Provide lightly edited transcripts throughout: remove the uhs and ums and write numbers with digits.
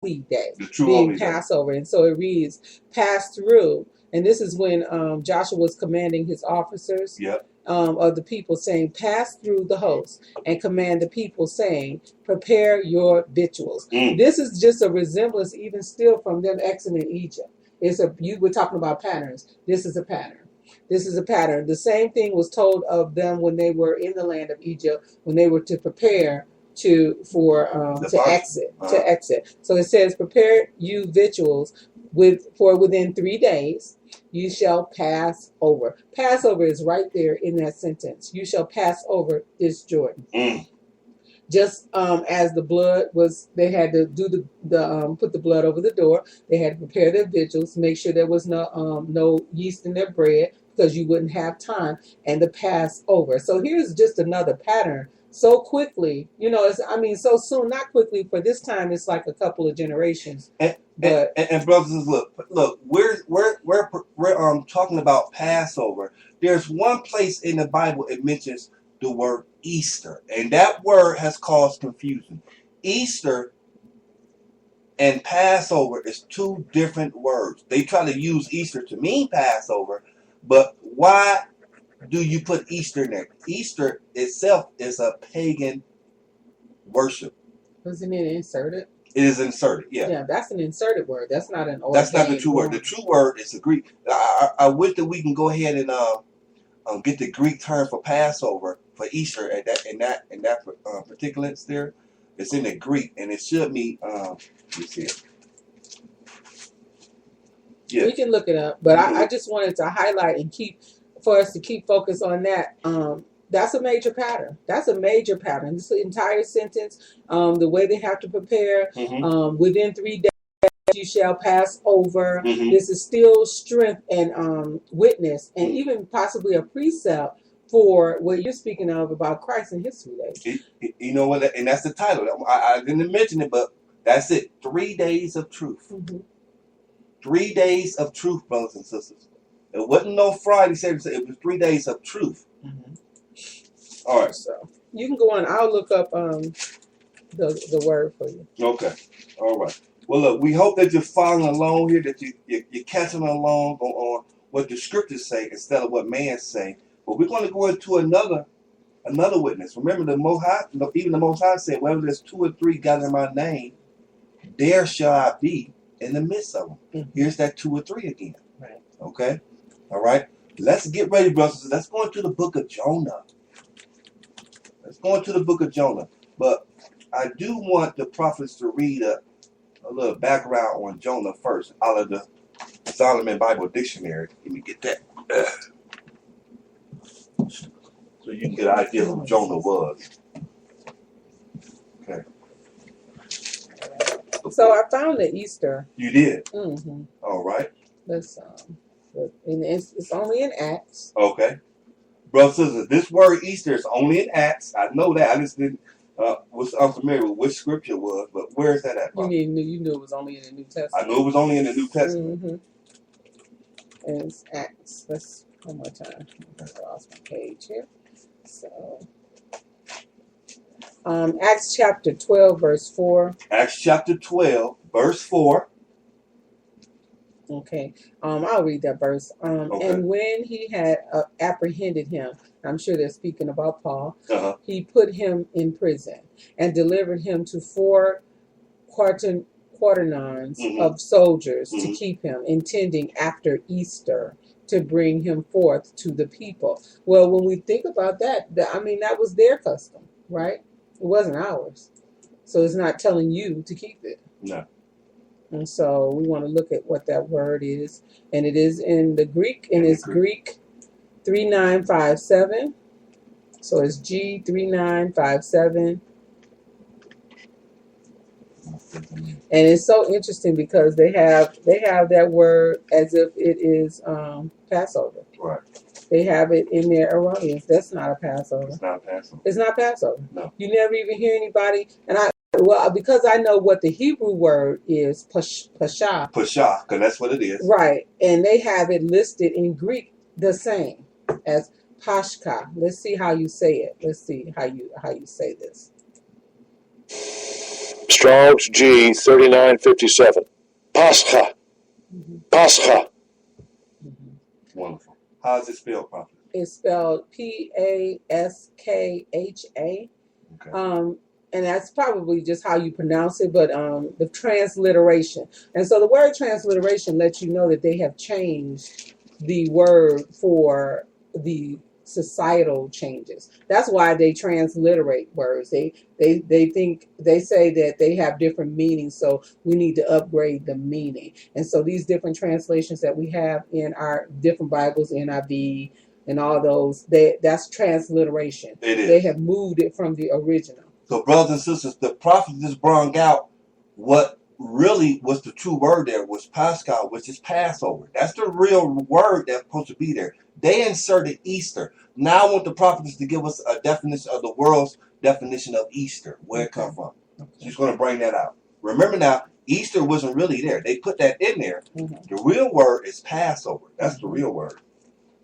day, The true being holy day. Passover. And so it reads, pass through. And this is when Joshua was commanding his officers Yep. of the people, saying, pass through the host and command the people, saying, prepare your victuals. This is just a resemblance, even still, from them exiting Egypt. You were talking about patterns. This is a pattern. This is a pattern. The same thing was told of them when they were in the land of Egypt, when they were to prepare to exit. So it says, prepare you victuals for within 3 days you shall pass over. Passover is right there in that sentence. You shall pass over this Jordan. Just as the blood was, they had to do put the blood over the door. They had to prepare their vigils, make sure there was no yeast in their bread, because you wouldn't have time, and the Passover. So here's just another pattern. So quickly, so soon, not quickly. For this time, it's like a couple of generations. And brothers, look, we're talking about Passover. There's one place in the Bible it mentions the word Easter, and that word has caused confusion. Easter and Passover is two different words. They try to use Easter to mean Passover, but why do you put Easter in there? Easter itself is a pagan worship. Wasn't it inserted? It is inserted, yeah. Yeah, that's an inserted word. That's not an ordained. That's not the true word. The true word is the Greek. I wish that we can go ahead and get the Greek term for Passover, for Easter, at that particular there. It's in the Greek, and it should mean. You see it. Yeah. We can look it up, but I just wanted to highlight and for us to keep focus on that. That's a major pattern. That's a major pattern. This entire sentence, the way they have to prepare, within 3 days you shall pass over. This is still strength and witness, and even possibly a precept for what you're speaking of about Christ in his 3 days. You know what? And that's the title. I didn't mention it, but that's it. 3 days of truth. 3 days of truth, brothers and sisters. It wasn't no Friday service. It was 3 days of truth. All right. So you can go on. I'll look up the word for you. Okay. All right. Well, look, we hope that you're following along here, that you're catching along on what the scriptures say instead of what man say. But we're going to go into another witness. Remember, even the Most High said, whether there's 2 or 3 gathered in my name, there shall I be in the midst of them. Here's that 2 or 3 again. Right. Okay. All right. Let's get ready, brothers. Let's go into the book of Jonah. But I do want the prophets to read a little background on Jonah first, out of the Solomon Bible Dictionary. Let me get that. So you can get an idea of who Jonah was. Okay. So I found the Easter. You did? Mm-hmm. All right. It's only in Acts. Okay. Brothers and sisters, this word Easter is only in Acts. I know that. I just didn't was unfamiliar with which scripture it was, but where is that at? You knew it was only in the New Testament. I knew it was only in the New Testament. And it's Acts. Let's one more time. I lost my page here. So Acts chapter 12, verse 4. Acts chapter 12, verse 4. Okay, I'll read that verse. Okay. And when he had apprehended him, I'm sure they're speaking about Paul, he put him in prison and delivered him to 4 quaternions of soldiers to keep him, intending after Easter to bring him forth to the people. Well, when we think about that, that was their custom, right? It wasn't ours. So it's not telling you to keep it. No. And so we want to look at what that word is. And it is in the Greek, and it's Greek 3957. So it's G3957. And it's so interesting because they have that word as if it is Passover. Right. They have it in their erroneous. That's not a Passover. It's not Passover. It's not Passover. No. You never even hear anybody, because I know what the Hebrew word is, Pascha. Pascha, because that's what it is. Right. And they have it listed in Greek the same as Pashka. Let's see how you say it. Let's see how you say this. Strong's G 3957. Pascha. Mhm. Pascha. Mhm. Wonderful. How is it spelled, Prophet? It's spelled Paskha. Okay. And that's probably just how you pronounce it, but the transliteration. And so the word transliteration lets you know that they have changed the word for the societal changes. That's why they transliterate words. They think they say that they have different meanings, so we need to upgrade the meaning. And so these different translations that we have in our different Bibles, NIV and all those, that's transliteration. It is. They have moved it from the original. So, brothers and sisters, the prophet just brought out what really was the true word there was Pascal, which is Passover. That's the real word that's supposed to be there. They inserted Easter. Now I want the prophets to give us a definition of the world's definition of Easter, where it come from. Okay. She's going to bring that out. Remember now, Easter wasn't really there. They put that in there. Mhm. The real word is Passover. That's the real word.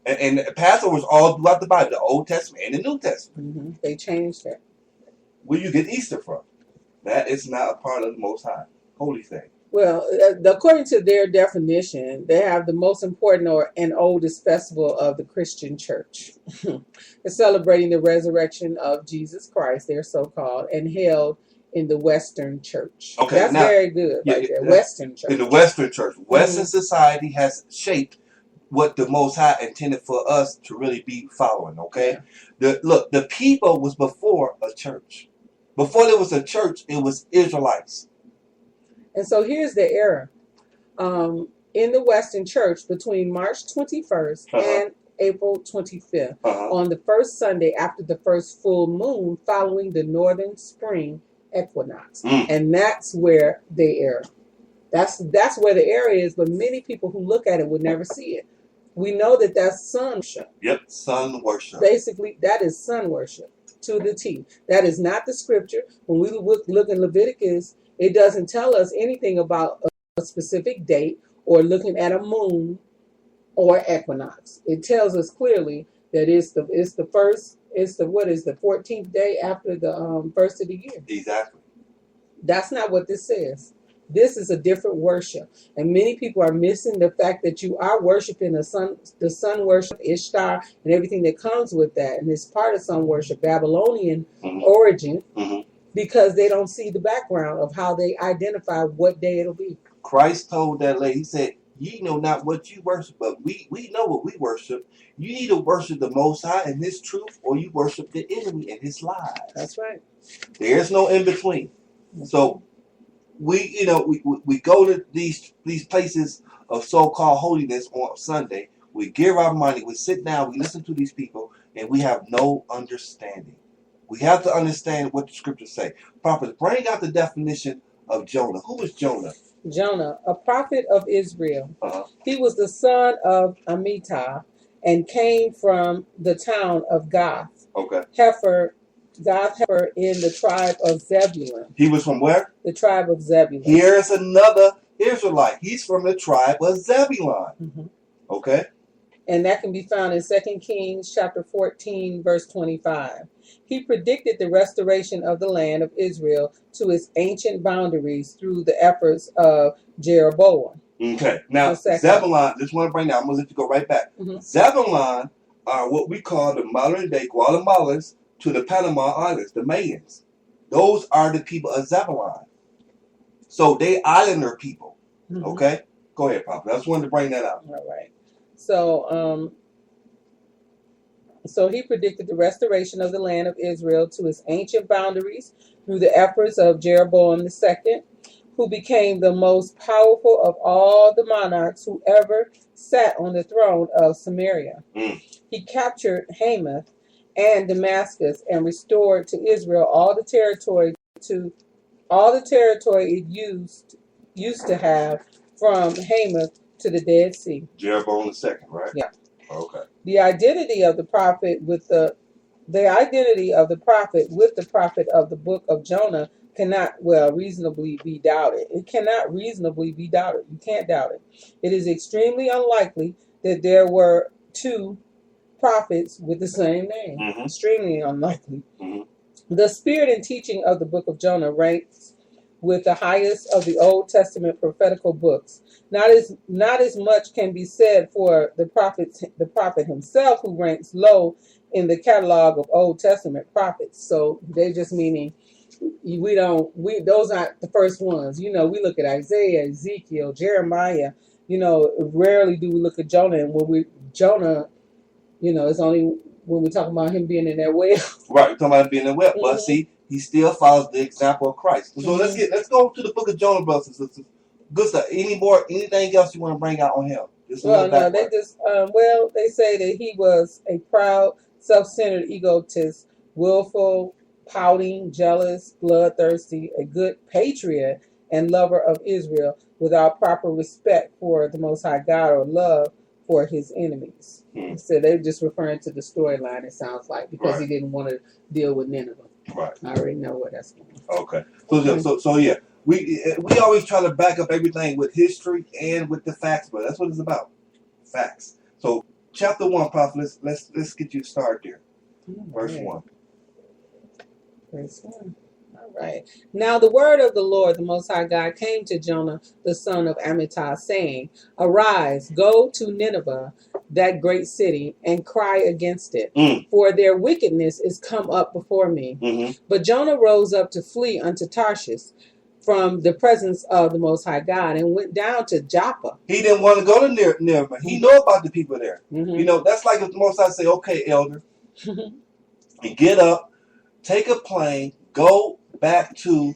And Passover is all throughout the Bible, the Old Testament and the New Testament. Mhm. They changed it. Where you get Easter from? That is not a part of the Most High holy thing. Well, according to their definition, they have the most important and oldest festival of the Christian church. It's celebrating the resurrection of Jesus Christ, they're so-called, and held in the Western church. Okay, that's now, very good right there. Western church. In the Western church. Western society has shaped what the Most High intended for us to really be following, okay? Yeah. The people was before a church. Before there was a church, it was Israelites. And so here's the error. In the Western church, between March 21st and April 25th, on the first Sunday after the first full moon following the northern spring equinox. And that's where they err. That's where the error is, but many people who look at it would never see it. We know that that's sun worship. Yep, sun worship. Basically, that is sun worship to the T. That is not the scripture. When we look in Leviticus, it doesn't tell us anything about a specific date or looking at a moon or equinox. It tells us clearly that it's the 14th day after the first of the year. Exactly. That's not what this says. This is a different worship, and many people are missing the fact that you are worshiping the sun worship, Ishtar, and everything that comes with that, and it's part of sun worship, Babylonian origin, because they don't see the background of how they identify what day it'll be. Christ told that lady, he said, "Ye know not what you worship, but we know what we worship. You need to worship the Most High in His truth, or you worship the enemy in his lies." That's right. There's no in between. So we go to these places of so-called holiness on Sunday. We give our money. We sit down. We listen to these people, and we have no understanding. We have to understand what the scriptures say. Prophet, bring out the definition of Jonah. Who was Jonah? Jonah, a prophet of Israel. He was the son of Amittai and came from the town of Gath. Gath Hefer in the tribe of Zebulun. He was from where? The tribe of Zebulun. Here's another Israelite. He's from the tribe of Zebulun. Okay. And that can be found in 2 Kings chapter 14, verse 25. He predicted the restoration of the land of Israel to its ancient boundaries through the efforts of Jeroboam. Okay. Now, Zebulun, just want to bring that. I'm going to let you go right back. Zebulun are what we call the modern day Guatemalans to the Panama Islands, the Mayans. Those are the people of Zebulun. So they islander people. Okay? Go ahead, Papa. I just wanted to bring that out. All right. So he predicted the restoration of the land of Israel to its ancient boundaries through the efforts of Jeroboam II, who became the most powerful of all the monarchs who ever sat on the throne of Samaria. He captured Hamath and Damascus and restored to Israel all the territory it used to have from Hamath to the Dead Sea. Jeroboam II, right? Yeah. Okay. The identity of the prophet with the prophet of the book of Jonah cannot reasonably be doubted. It cannot reasonably be doubted. You can't doubt it. It is extremely unlikely that there were two prophets with the same name. Extremely unlikely. The spirit and teaching of the book of Jonah ranks with the highest of the Old Testament prophetical books. Not as much can be said for the prophet himself, who ranks low in the catalog of Old Testament prophets. So they're just meaning those aren't the first ones. We look at Isaiah, Ezekiel, Jeremiah. Rarely do we look at Jonah, and Jonah, it's only when we talk about him being in that well. Right, we're talking about him being in that well. But see, he still follows the example of Christ. So let's go to the book of Jonah, brothers and sisters. Good stuff. Anything else you want to bring out on him? Well, no, they just they say that he was a proud, self-centered egotist, willful, pouting, jealous, bloodthirsty, a good patriot and lover of Israel, without proper respect for the Most High God or love for his enemies. So they're just referring to the storyline, it sounds like, because he didn't want to deal with Nineveh. Right. I already know where that's going. Okay. So yeah, we always try to back up everything with history and with the facts, but that's what it's about. Facts. So chapter 1, Prophet, let's get you started there. Verse 1. Verse 1. All right. Now the word of the Lord, the Most High God, came to Jonah, the son of Amittai, saying, Arise, go to Nineveh, that great city, and cry against it, for their wickedness is come up before me. But Jonah rose up to flee unto Tarshish from the presence of the Most High God, and went down to Joppa. He didn't want to go to Nineveh. He know about the people there. That's like if the Most High say, okay, elder, you get up, take a plane, go back to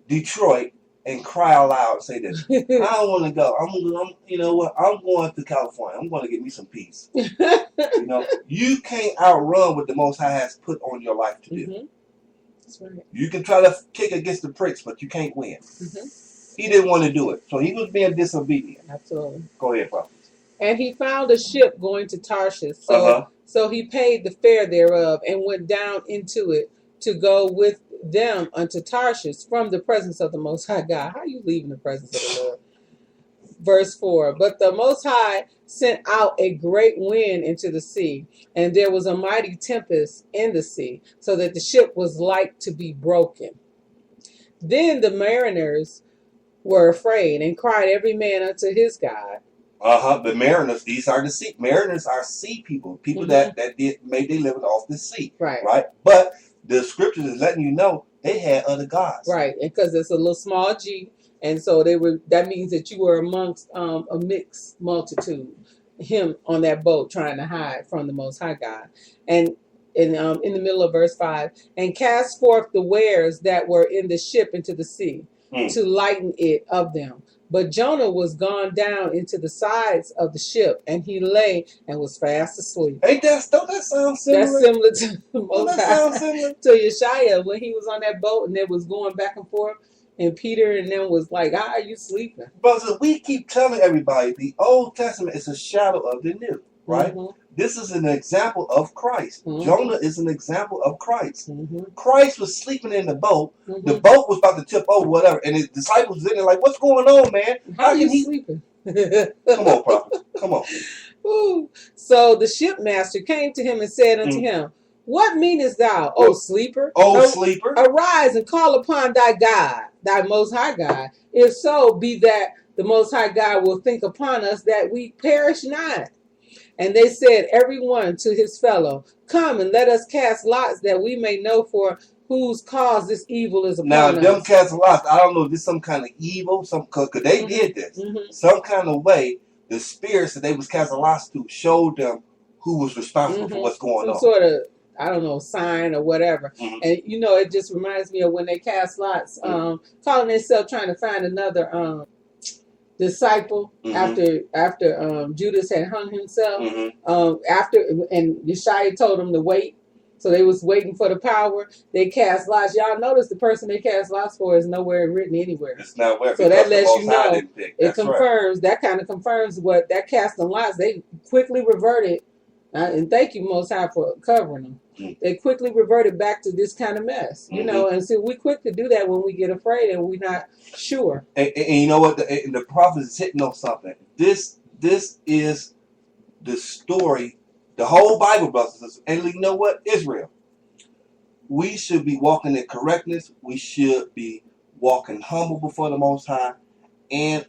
Detroit, and cry out loud and say this. I don't want to go. You know what? I'm going to California. I'm going to get me some peace. You can't outrun what the Most High has put on your life to do. That's right. You can try to kick against the pricks, but you can't win. He didn't want to do it, so he was being disobedient. Absolutely. Go ahead, Prophet. And he found a ship going to Tarshish, so he paid the fare thereof, and went down into it to go with them unto Tarshish from the presence of the Most High God. How are you leaving the presence of the Lord? Verse 4. But the Most High sent out a great wind into the sea, and there was a mighty tempest in the sea, so that the ship was like to be broken. Then the mariners were afraid, and cried every man unto his God. The mariners, these are the sea. Mariners are sea people that made their living off the sea. Right. But the scriptures is letting you know they had other gods. Right, because it's a little small g, and so that means that you were amongst a mixed multitude. Him on that boat trying to hide from the Most High God. And in the middle of verse 5, and cast forth the wares that were in the ship into the sea, to lighten it of them. But Jonah was gone down into the sides of the ship, and he lay and was fast asleep. Don't that sound similar? That's similar to the Most High, to Yeshaya, when he was on that boat and it was going back and forth, and Peter and them was like, "How are you sleeping?" Brothers, we keep telling everybody the Old Testament is a shadow of the New, right? This is an example of Christ. Jonah is an example of Christ. Christ was sleeping in the boat. The boat was about to tip over, whatever, and his disciples was in there like, "What's going on, man? How are you sleeping?" Come on, prophet. Come on. Ooh. So the shipmaster came to him and said unto him, What meanest thou, O sleeper? Sleeper? Arise and call upon thy God, thy Most High God. If so, be that the Most High God will think upon us that we perish not. And they said, every one to his fellow, Come and let us cast lots, that we may know for whose cause this evil is upon us. Now, them cast lots, I don't know if this is some kind of evil, because they did this. Some kind of way, the spirits that they was casting lots to showed them who was responsible for what's going on. Some sort of, I don't know, sign or whatever. And, it just reminds me of when they cast lots, calling themselves trying to find another disciple after Judas had hung himself. And Yeshaya told them to wait. So they was waiting for the power. They cast lots. Y'all notice the person they cast lots for is nowhere written anywhere. It's not where. So that lets you know. It confirms, that kind of confirms what that casting lots, they quickly reverted. And thank you, Most High, for covering them. They quickly reverted back to this kind of mess, and so we quick to do that when we get afraid and we're not sure. And you know what? The prophet is hitting on something. This is the story, the whole Bible, brothers. And you know what? Israel. We should be walking in correctness. We should be walking humble before the Most High, and